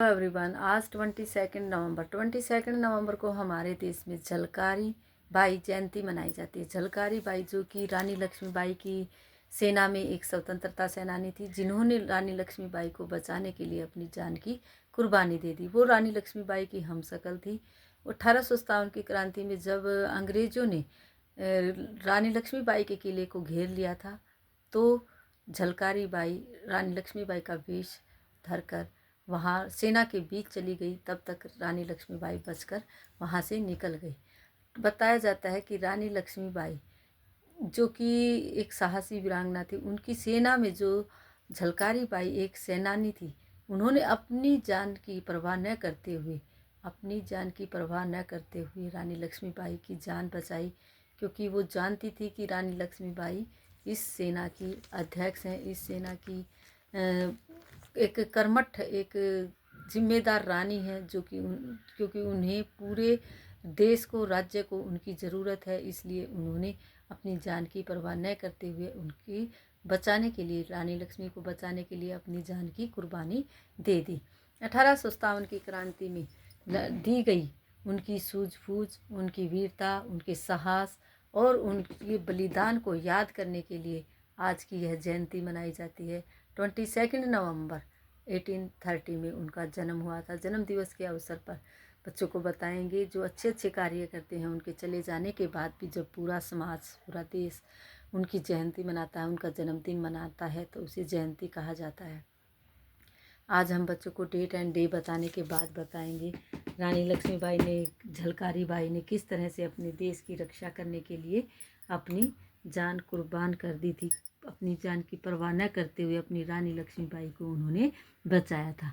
Hello everyone. आज 22 नवंबर को हमारे देश में झलकारी बाई जयंती मनाई जाती है। झलकारी बाई जो कि रानी लक्ष्मीबाई की सेना में एक स्वतंत्रता सेनानी थी, जिन्होंने रानी लक्ष्मीबाई को बचाने के लिए अपनी जान की कुर्बानी दे दी। वो रानी लक्ष्मीबाई की हमशक्ल थी। 1857 की क्रांति में जब अंग्रेज़ों ने रानी लक्ष्मीबाई के किले को घेर लिया था, तो झलकारी बाई रानी लक्ष्मीबाई का वेश धरकर वहाँ सेना के बीच चली गई। तब तक रानी लक्ष्मीबाई बचकर वहाँ से निकल गई। बताया जाता है कि रानी लक्ष्मीबाई जो कि एक साहसी वीरांगना थी, उनकी सेना में जो झलकारी बाई एक सेनानी थी, उन्होंने अपनी जान की परवाह न करते हुए रानी लक्ष्मीबाई की जान बचाई, क्योंकि वो जानती थी कि रानी लक्ष्मीबाई इस सेना की अध्यक्ष हैं, इस सेना की एक कर्मठ, एक जिम्मेदार रानी है, क्योंकि उन्हें पूरे देश को, राज्य को उनकी ज़रूरत है। इसलिए उन्होंने अपनी जान की परवाह न करते हुए उनकी बचाने के लिए, रानी लक्ष्मी को बचाने के लिए अपनी जान की कुर्बानी दे दी। 1857 की क्रांति में दी गई उनकी सूझबूझ, उनकी वीरता, उनके साहस और उनके बलिदान को याद करने के लिए आज की यह जयंती मनाई जाती है। 22 नवंबर 1830 में उनका जन्म हुआ था। जन्म दिवस के अवसर पर बच्चों को बताएंगे, जो अच्छे अच्छे कार्य करते हैं उनके चले जाने के बाद भी जब पूरा समाज, पूरा देश उनकी जयंती मनाता है, उनका जन्मदिन मनाता है, तो उसे जयंती कहा जाता है। आज हम बच्चों को डेट एंड डे बताने के बाद बताएंगे रानी लक्ष्मीबाई ने, झलकारी बाई ने किस तरह से अपने देश की रक्षा करने के लिए अपनी जान कुर्बान कर दी थी। अपनी जान की परवाह न करते हुए अपनी रानी लक्ष्मीबाई को उन्होंने बचाया था।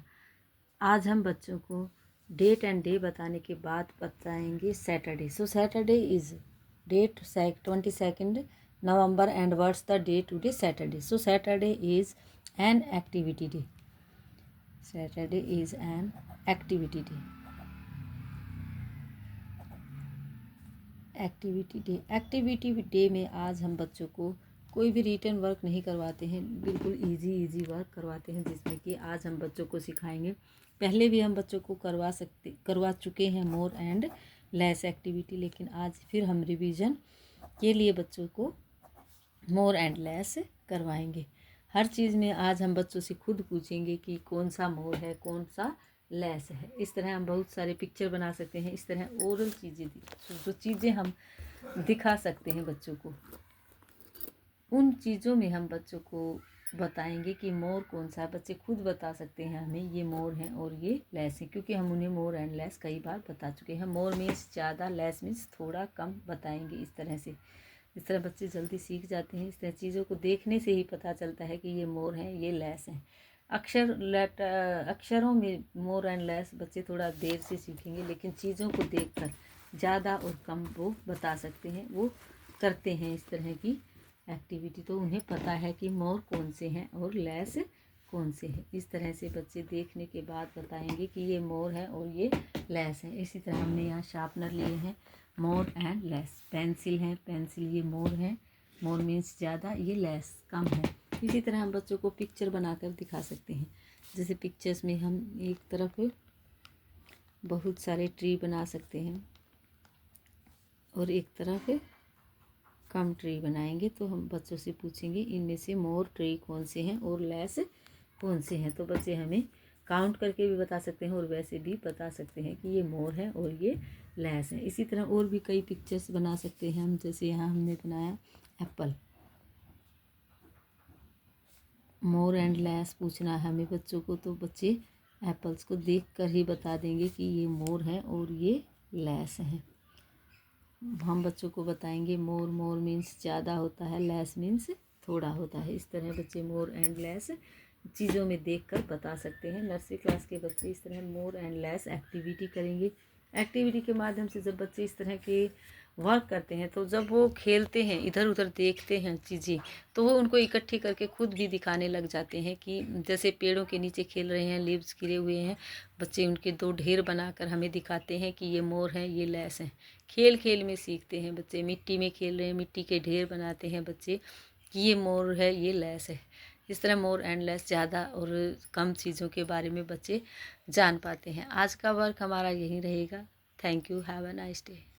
आज हम बच्चों को डेट एंड डे बताने के बाद बताएंगे Saturday. So Saturday is date 22 November and what's the day today? Saturday. So Saturday is an activity day. Saturday is an activity day. Activity day में आज हम बच्चों को कोई भी रिटन वर्क नहीं करवाते हैं, बिल्कुल इजी वर्क करवाते हैं, जिसमें कि आज हम बच्चों को सिखाएंगे। पहले भी हम बच्चों को करवा चुके हैं मोर एंड लेस एक्टिविटी, लेकिन आज फिर हम रिवीजन के लिए बच्चों को मोर एंड लेस करवाएंगे। हर चीज़ में आज हम बच्चों से खुद पूछेंगे कि कौन सा मोर है, कौन सा लेस है। इस तरह हम बहुत सारे पिक्चर बना सकते हैं। इस तरह ओरल चीज़ें, जो चीज़ें हम दिखा सकते हैं बच्चों को, उन चीज़ों में हम बच्चों को बताएंगे कि मोर कौन सा है। बच्चे खुद बता सकते हैं हमें ये मोर है और ये लेस है, क्योंकि हम उन्हें मोर एंड लेस कई बार बता चुके हैं। मोर मीन्स ज़्यादा, लेस मीन्स थोड़ा कम बताएंगे। इस तरह बच्चे जल्दी सीख जाते हैं। इस तरह चीज़ों को देखने से ही पता चलता है कि ये मोर हैं, ये लेस हैं। अक्षरों में मोर एंड लेस बच्चे थोड़ा देर से सीखेंगे, लेकिन चीज़ों को देखकर ज़्यादा और कम वो बता सकते हैं। वो करते हैं इस तरह की एक्टिविटी, तो उन्हें पता है कि मोर कौन से हैं और लेस कौन से हैं। इस तरह से बच्चे देखने के बाद बताएंगे कि ये मोर है और ये लेस है। इसी तरह हमने यहाँ शार्पनर लिए हैं, मोर एंड लेस। पेंसिल है, पेंसिल ये मोर है, मोर मीन्स ज़्यादा, ये लेस कम है। इसी तरह हम बच्चों को पिक्चर बनाकर दिखा सकते हैं। जैसे पिक्चर्स में हम एक तरफ बहुत सारे ट्री बना सकते हैं और एक तरफ कम ट्री बनाएंगे, तो हम बच्चों से पूछेंगे इनमें से मोर ट्री कौन से हैं और लेस कौन से हैं। तो बच्चे हमें काउंट करके भी बता सकते हैं और वैसे भी बता सकते हैं कि ये मोर है और ये लेस है। इसी तरह और भी कई पिक्चर्स बना सकते हैं हम। जैसे यहाँ हमने बनाया एप्पल। मोर एंड लेस पूछना है हमें बच्चों को, तो बच्चे एप्पल्स को देखकर ही बता देंगे कि ये मोर है और ये लेस हैं। हम बच्चों को बताएंगे मोर मीन्स ज़्यादा होता है, लेस मीन्स थोड़ा होता है। इस तरह बच्चे मोर एंड लेस चीज़ों में देखकर बता सकते हैं। नर्सरी क्लास के बच्चे इस तरह मोर एंड लेस एक्टिविटी करेंगे। एक्टिविटी के माध्यम से जब बच्चे इस तरह के वर्क करते हैं, तो जब वो खेलते हैं, इधर उधर देखते हैं चीज़ें, तो वो उनको इकट्ठी करके खुद भी दिखाने लग जाते हैं। कि जैसे पेड़ों के नीचे खेल रहे हैं, लीव्स गिरे हुए हैं, बच्चे उनके दो ढेर बनाकर हमें दिखाते हैं कि ये मोर हैं, ये लेस हैं। खेल खेल में सीखते हैं बच्चे। मिट्टी में खेल रहे हैं, मिट्टी के ढेर बनाते हैं बच्चे कि ये मोर है, ये लेस है। इस तरह मोर एंड लेस, ज़्यादा और कम चीज़ों के बारे में बच्चे जान पाते हैं। आज का वर्क हमारा यही रहेगा। Thank you, have a nice day.